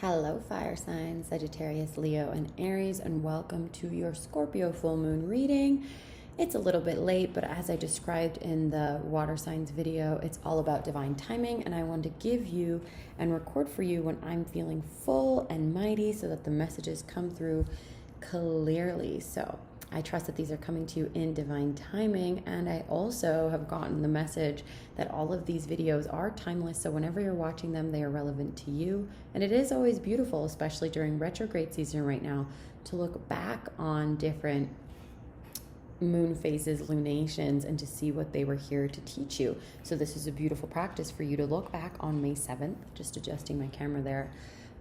Hello, fire signs, Sagittarius, Leo, and Aries, and welcome to your Scorpio full moon reading. It's a little bit late, but as I described in the water signs video, it's all about divine timing, and I want to give you and record for you when I'm feeling full and mighty so that the messages come through clearly. So I trust that these are coming to you in divine timing, and I also have gotten the message that all of these videos are timeless, so whenever you're watching them, they are relevant to you. And it is always beautiful, especially during retrograde season right now, to look back on different moon phases, lunations, and to see what they were here to teach you. So this is a beautiful practice for you to look back on May 7th, just adjusting my camera there,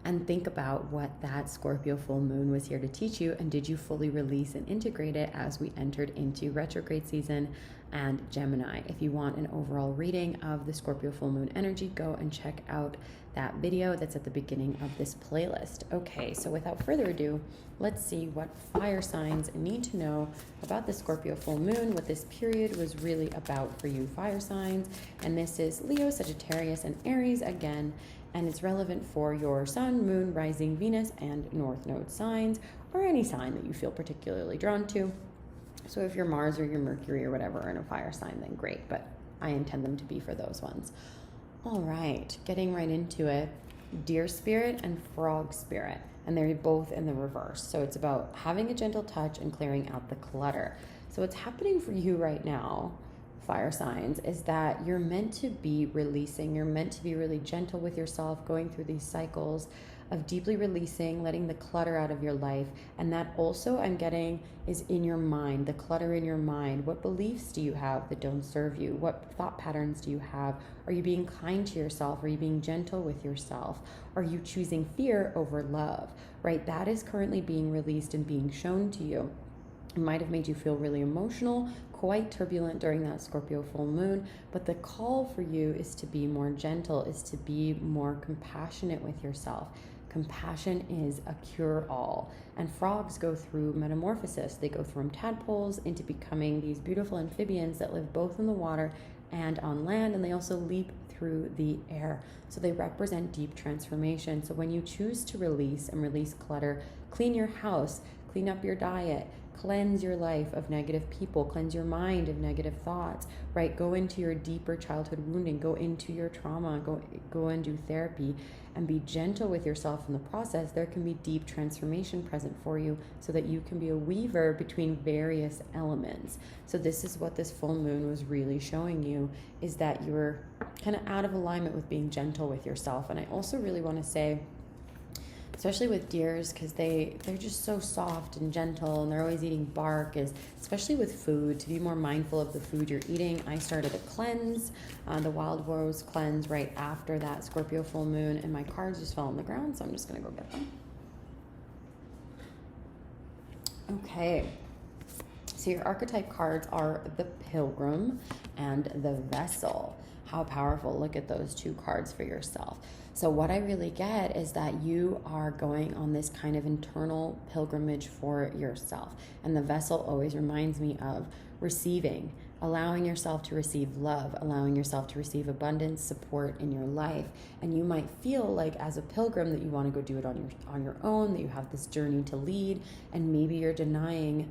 and think about what that Scorpio full moon was here to teach you, and did you fully release and integrate it as we entered into retrograde season and Gemini. If you want an overall reading of the Scorpio full moon energy, go and check out that video that's at the beginning of this playlist. Okay, so without further ado, let's see what fire signs need to know about the Scorpio full moon, what this period was really about for you fire signs. And this is Leo, Sagittarius, and Aries again, and it's relevant for your sun, moon, rising, Venus, and north node signs, or any sign that you feel particularly drawn to. So if you're Mars or your Mercury or whatever are in a fire sign, then great, but I intend them to be for those ones. All right, getting right into it. Deer spirit and frog spirit, and they're both in the reverse. So it's about having a gentle touch and clearing out the clutter. So what's happening for you right now, fire signs, is that you're meant to be releasing. You're meant to be really gentle with yourself, going through these cycles of deeply releasing, letting the clutter out of your life. And that also I'm getting is in your mind, the clutter in your mind. What beliefs do you have that don't serve you? What thought patterns do you have? Are you being kind to yourself? Are you being gentle with yourself? Are you choosing fear over love, right? That is currently being released and being shown to you. It might have made you feel really emotional, quite turbulent during that Scorpio full moon, but the call for you is to be more gentle, is to be more compassionate with yourself. Compassion is a cure-all. And frogs go through metamorphosis. They go from tadpoles into becoming these beautiful amphibians that live both in the water and on land, and they also leap through the air. So they represent deep transformation. So when you choose to release and release clutter, clean your house, clean up your diet, cleanse your life of negative people, cleanse your mind of negative thoughts, right? Go into your deeper childhood wounding, go into your trauma, go and do therapy, and be gentle with yourself in the process. There can be deep transformation present for you so that you can be a weaver between various elements. So this is what this full moon was really showing you, is that you're kind of out of alignment with being gentle with yourself. And I also really want to say, especially with deers, because they're just so soft and gentle, and they're always eating bark, is especially with food, to be more mindful of the food you're eating. I started a cleanse, the Wild Rose cleanse, right after that Scorpio full moon, and my cards just fell on the ground, so I'm just going to go get them. Okay, so your archetype cards are the Pilgrim and the Vessel. How powerful. Look at those two cards for yourself. So what I really get is that you are going on this kind of internal pilgrimage for yourself. And the Vessel always reminds me of receiving, allowing yourself to receive love, allowing yourself to receive abundance, support in your life. And you might feel like as a pilgrim that you want to go do it on your own, that you have this journey to lead, and maybe you're denying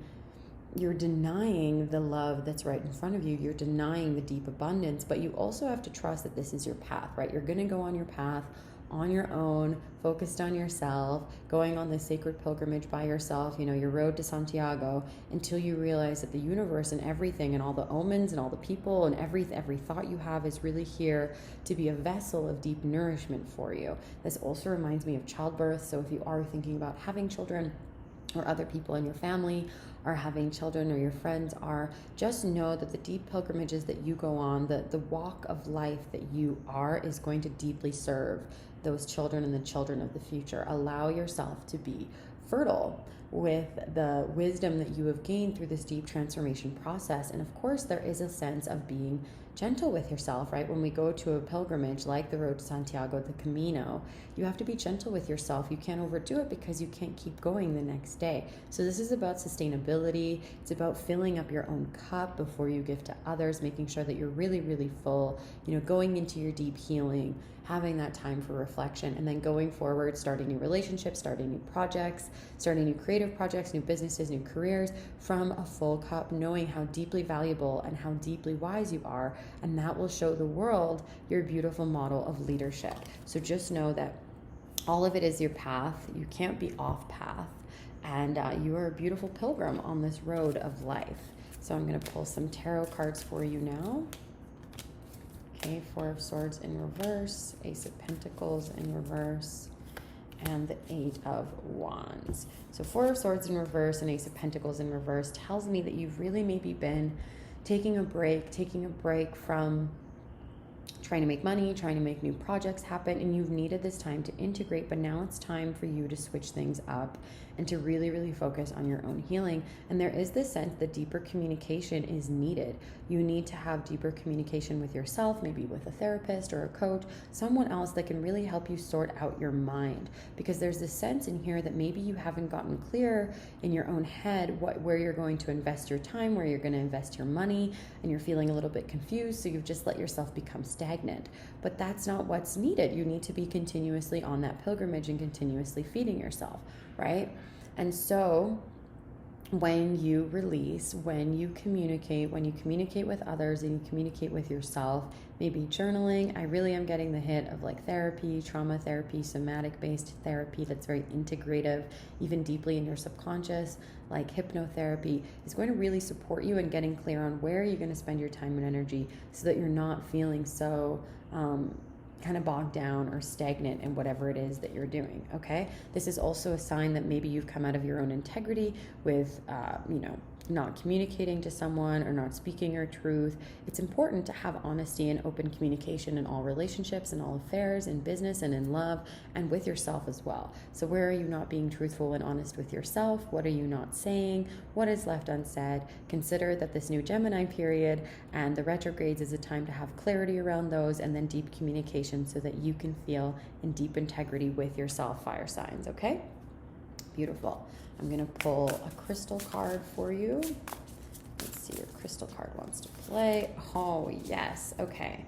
the love that's right in front of you. You're denying the deep abundance, but you also have to trust that this is your path, right? You're going to go on your path on your own, focused on yourself, going on this sacred pilgrimage by yourself, your road to Santiago, until you realize that the universe and everything and all the omens and all the people and every thought you have is really here to be a vessel of deep nourishment for you. This also reminds me of childbirth. So if you are thinking about having children, or other people in your family are having children, or your friends are, just know that the deep pilgrimages that you go on, the walk of life that you are, is going to deeply serve those children and the children of the future. Allow yourself to be fertile. with the wisdom that you have gained through this deep transformation process. And of course, there is a sense of being gentle with yourself, right? When we go to a pilgrimage like the road to Santiago, the Camino, you have to be gentle with yourself. You can't overdo it because you can't keep going the next day. So this is about sustainability. It's about filling up your own cup before you give to others, making sure that you're really, really full, going into your deep healing, having that time for reflection, and then going forward, starting new relationships, starting new projects, starting new creative projects, new businesses, new careers from a full cup, knowing how deeply valuable and how deeply wise you are. And that will show the world your beautiful model of leadership. So just know that all of it is your path. You can't be off path. And you are a beautiful pilgrim on this road of life. So I'm going to pull some tarot cards for you now. Okay, Four of Swords in reverse, Ace of Pentacles in reverse, and the Eight of Wands. So Four of Swords in reverse and Ace of Pentacles in reverse tells me that you've really maybe been taking a break from trying to make money, trying to make new projects happen, and you've needed this time to integrate, but now it's time for you to switch things up and to really, really focus on your own healing. And there is this sense that deeper communication is needed. You need to have deeper communication with yourself, maybe with a therapist or a coach, someone else that can really help you sort out your mind. Because there's this sense in here that maybe you haven't gotten clear in your own head where you're going to invest your time, where you're going to invest your money, and you're feeling a little bit confused, so you've just let yourself become stagnant. But that's not what's needed. You need to be continuously on that pilgrimage and continuously feeding yourself, right? And so when you release, when you communicate with others and you communicate with yourself, maybe journaling. I really am getting the hit of like therapy, trauma therapy, somatic-based therapy that's very integrative, even deeply in your subconscious, like hypnotherapy, is going to really support you in getting clear on where you're going to spend your time and energy so that you're not feeling so kind of bogged down or stagnant in whatever it is that you're doing, okay? This is also a sign that maybe you've come out of your own integrity with, not communicating to someone or not speaking your truth. It's important to have honesty and open communication in all relationships and all affairs, in business and in love, and with yourself as well. So where are you not being truthful and honest with yourself? What are you not saying? What is left unsaid? Consider that this new Gemini period and the retrogrades is a time to have clarity around those, and then deep communication so that you can feel in deep integrity with yourself, fire signs, okay? Beautiful. I'm going to pull a crystal card for you. Let's see, your crystal card wants to play. Oh, yes. Okay.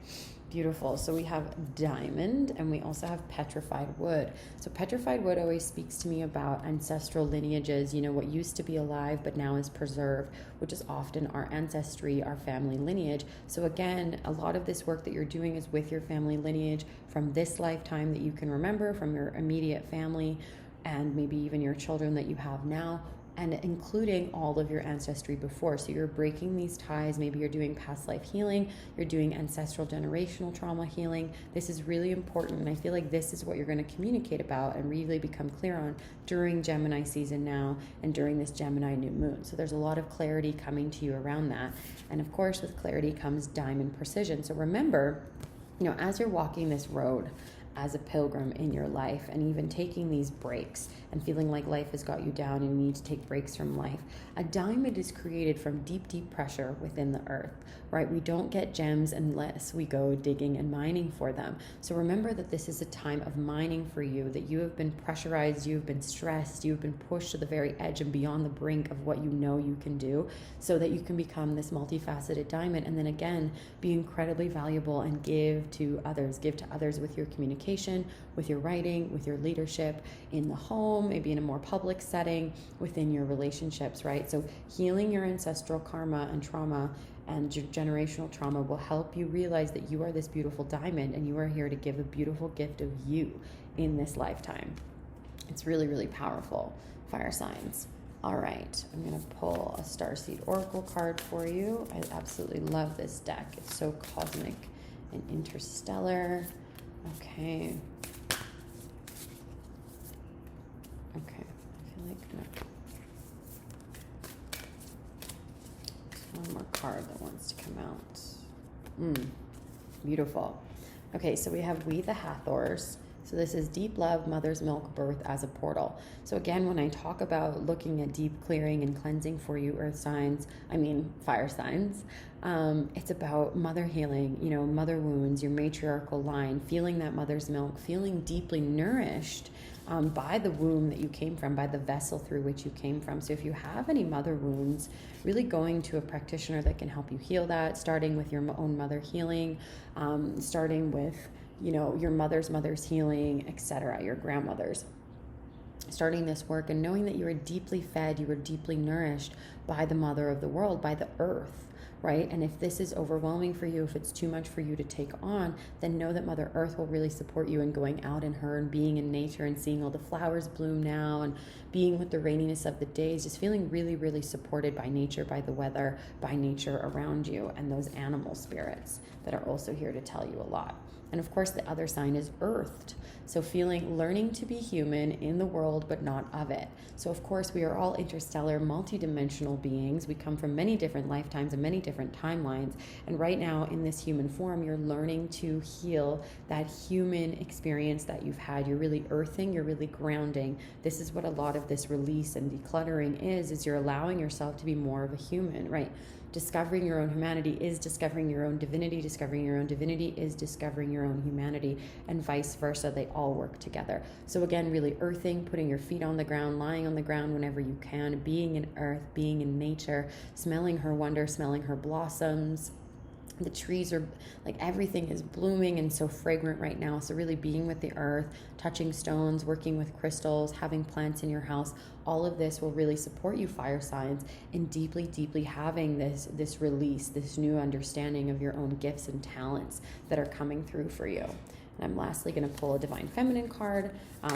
Beautiful. So we have diamond and we also have petrified wood. So petrified wood always speaks to me about ancestral lineages, what used to be alive but now is preserved, which is often our ancestry, our family lineage. So again, a lot of this work that you're doing is with your family lineage from this lifetime that you can remember, from your immediate family, and maybe even your children that you have now, and including all of your ancestry before. So you're breaking these ties. Maybe you're doing past life healing, you're doing ancestral generational trauma healing. This is really important, and I feel like this is what you're going to communicate about and really become clear on during Gemini season now and during this Gemini new moon. So there's a lot of clarity coming to you around that. And of course, with clarity comes diamond precision. So remember, as you're walking this road as a pilgrim in your life, and even taking these breaks and feeling like life has got you down and you need to take breaks from life, a diamond is created from deep, deep pressure within the earth, right? We don't get gems unless we go digging and mining for them. So remember that this is a time of mining for you, that you have been pressurized, you've been stressed, you've been pushed to the very edge and beyond the brink of what you know you can do, so that you can become this multifaceted diamond, and then again, be incredibly valuable and give to others with your communication, with your writing, with your leadership in the home, maybe in a more public setting, within your relationships, right? So healing your ancestral karma and trauma and generational trauma will help you realize that you are this beautiful diamond and you are here to give a beautiful gift of you in this lifetime. It's really, really powerful, fire signs. All right, I'm going to pull a Starseed Oracle card for you. I absolutely love this deck. It's so cosmic and interstellar. Okay. I feel like there's one more card that wants to come out. Beautiful. Okay, so we have We the Hathors. So this is deep love, mother's milk, birth as a portal. So again, when I talk about looking at deep clearing and cleansing for you fire signs, it's about mother healing, mother wounds, your matriarchal line, feeling that mother's milk, feeling deeply nourished by the womb that you came from, by the vessel through which you came from. So if you have any mother wounds, really going to a practitioner that can help you heal that, starting with your own mother healing, starting with your mother's healing, etc., your grandmother's. Starting this work and knowing that you are deeply fed, you are deeply nourished by the mother of the world, by the earth, right? And if this is overwhelming for you, if it's too much for you to take on, then know that Mother Earth will really support you in going out in her and being in nature and seeing all the flowers bloom now and being with the raininess of the days, just feeling really, really supported by nature, by the weather, by nature around you, and those animal spirits that are also here to tell you a lot. And of course, the other sign is earthed. So learning to be human in the world, but not of it. So of course, we are all interstellar, multidimensional beings. We come from many different lifetimes and many different timelines. And right now in this human form, you're learning to heal that human experience that you've had. You're really earthing, you're really grounding. This is what a lot of this release and decluttering is you're allowing yourself to be more of a human, right? Discovering your own humanity is discovering your own divinity. Discovering your own divinity is discovering your own humanity, and vice versa. They all work together. So again, really earthing, putting your feet on the ground, lying on the ground whenever you can, being in earth, being in nature, smelling her wonder, smelling her blossoms. The trees are everything is blooming and so fragrant right now. So really being with the earth, touching stones, working with crystals, having plants in your house, all of this will really support you, fire signs, in deeply, deeply having this release, this new understanding of your own gifts and talents that are coming through for you. And I'm lastly going to pull a Divine Feminine card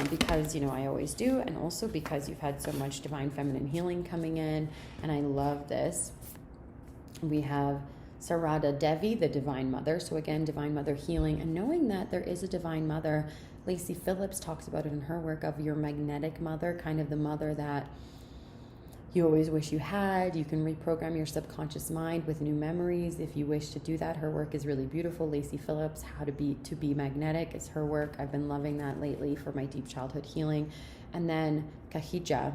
because, I always do, and also because you've had so much Divine Feminine healing coming in, and I love this. We have Sarada Devi, the Divine Mother. So again, Divine Mother healing and knowing that there is a Divine Mother. Lacey Phillips talks about it in her work of your magnetic mother, kind of the mother that you always wish you had. You can reprogram your subconscious mind with new memories if you wish to do that. Her work is really beautiful. Lacey Phillips, How to Be Magnetic is her work. I've been loving that lately for my deep childhood healing. And then Kahija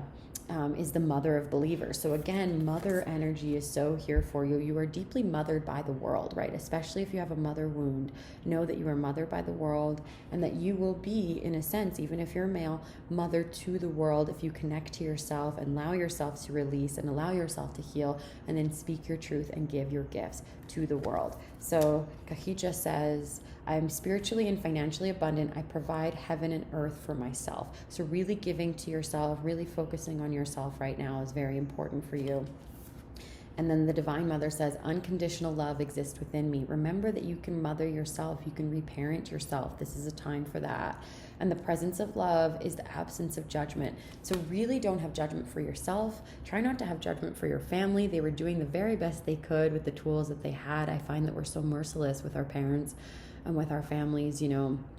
is the mother of believers. So again, mother energy is so here for you. You are deeply mothered by the world, right? Especially if you have a mother wound. Know that you are mothered by the world and that you will be, in a sense, even if you're a male, mother to the world if you connect to yourself and allow yourself to release and allow yourself to heal and then speak your truth and give your gifts to the world. So Kahija says, I'm spiritually and financially abundant. I provide heaven and earth for myself. So really giving to yourself, really focusing on yourself right now is very important for you. And then the Divine Mother says, unconditional love exists within me. Remember that you can mother yourself. You can reparent yourself. This is a time for that. And the presence of love is the absence of judgment. So really don't have judgment for yourself. Try not to have judgment for your family. They were doing the very best they could with the tools that they had. I find that we're so merciless with our parents and with our families.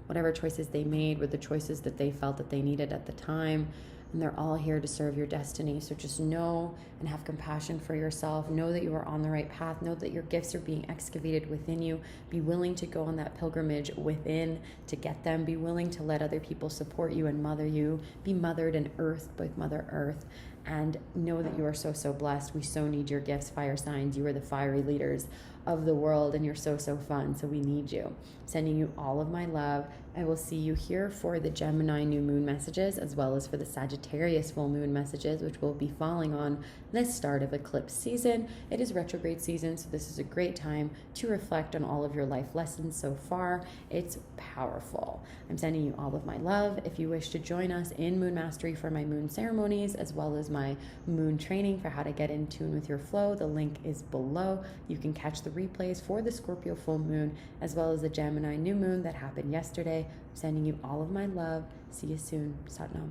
Whatever choices they made were the choices that they felt that they needed at the time. And they're all here to serve your destiny. So just know and have compassion for yourself. Know that you are on the right path. Know that your gifts are being excavated within you. Be willing to go on that pilgrimage within to get them. Be willing to let other people support you and mother you. Be mothered and earthed by Mother Earth. And know that you are so, so blessed. We so need your gifts, fire signs. You are the fiery leaders of the world, and you're so, so fun. So we need you. Sending you all of my love. I will see you here for the Gemini new moon messages, as well as for the Sagittarius full moon messages, which will be falling on the start of eclipse season. It is retrograde season, so this is a great time to reflect on all of your life lessons so far. It's powerful. I'm sending you all of my love. If you wish to join us in Moon Mastery for my moon ceremonies, as well as my moon training for how to get in tune with your flow, the link is below. You can catch the replays for the Scorpio full moon, as well as the Gemini new moon that happened yesterday. I'm sending you all of my love. See you soon. Satnam.